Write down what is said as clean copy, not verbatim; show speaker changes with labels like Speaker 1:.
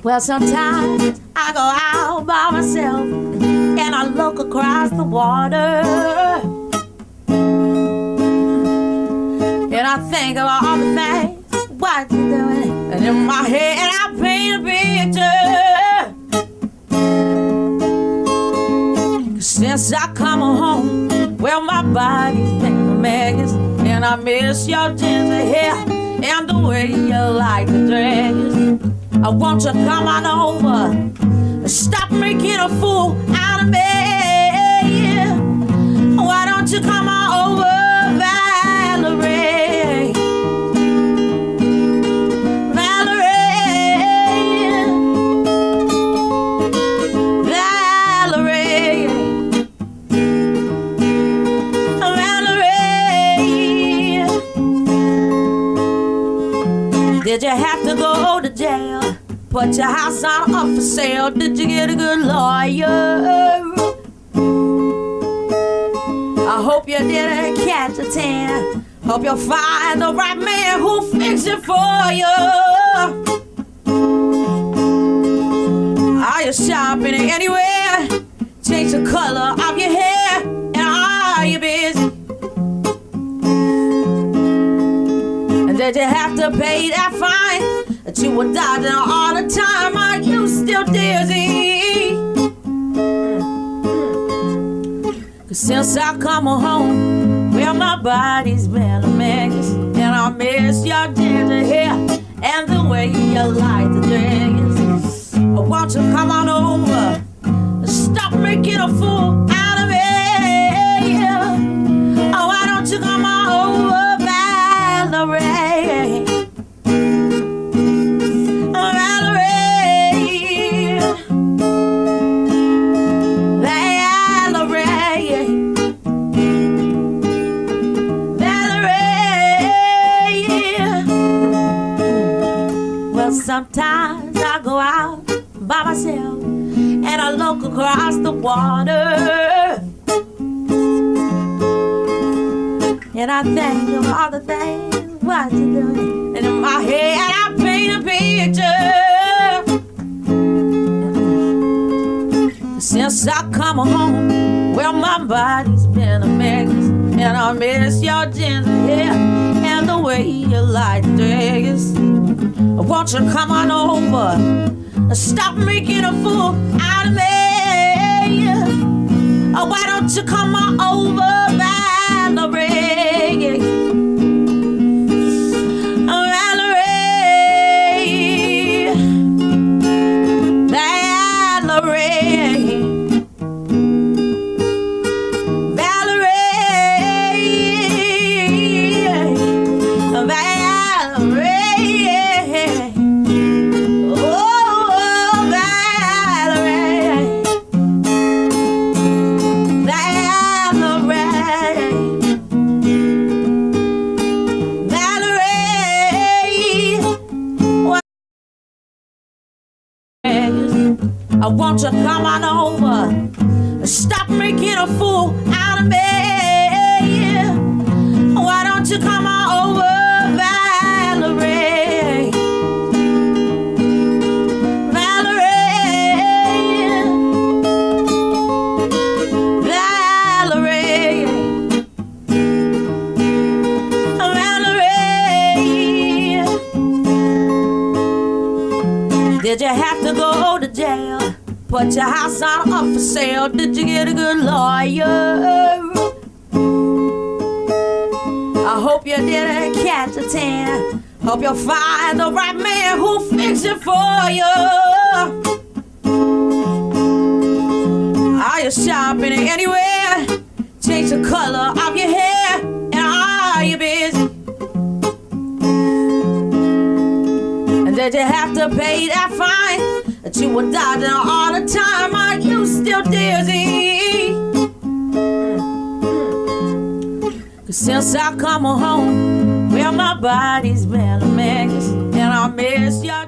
Speaker 1: Well, sometimes I go out by myself and I look across the water, and I think of all the things what you doing, and in my head I paint a picture. 'Cause since I come home, well, my body's been a mess, and I miss your ginger hair and the way you like the dress. I want you to come on over, stop making a fool out of me. Why don't you come on over, Valerie? Valerie, Valerie, Valerie. Did you have to go to jail? Put your house on up for sale. Did you get a good lawyer? I hope you didn't catch a tan. Hope you'll find the right man who'll fix it for you. Are you shopping anywhere? Change the color of your hair, and are you busy? And did you have to pay that fine that you were dodging all the time? Are you still dizzy? 'Cause since I come home, well, my body's been a mess, and I miss your ginger hair and the way you like the dress. I want you to come on over, stop making a fool out of me. Oh, why don't you come on over, Valerie? Sometimes I go out by myself and I look across the water, and I think of all the things what you doing, and in my head I paint a picture. Since I come home, well, my body's been a mess, and I miss your ginger hair and the way you like the dress. I want you to come on over and stop making a fool out of me. Oh, why don't you come on over, Valerie? Oh, Valerie, Valerie, Valerie, Valerie. I want you to come on over, stop making a fool out of me. Why don't you come on over, Valerie? Valerie, Valerie, Valerie. Did you have to go to jail? Put your house on up for sale. Did you get a good lawyer? I hope you didn't catch a tan. Hope you'll find the right man who'll fix it for you. Are you shopping anywhere? Change the color of your hair, and are you busy? And did you have to pay that fine that you were dodging all the time? Are you still dizzy? 'Cause since I come home, well, my body's been a mess, and I miss your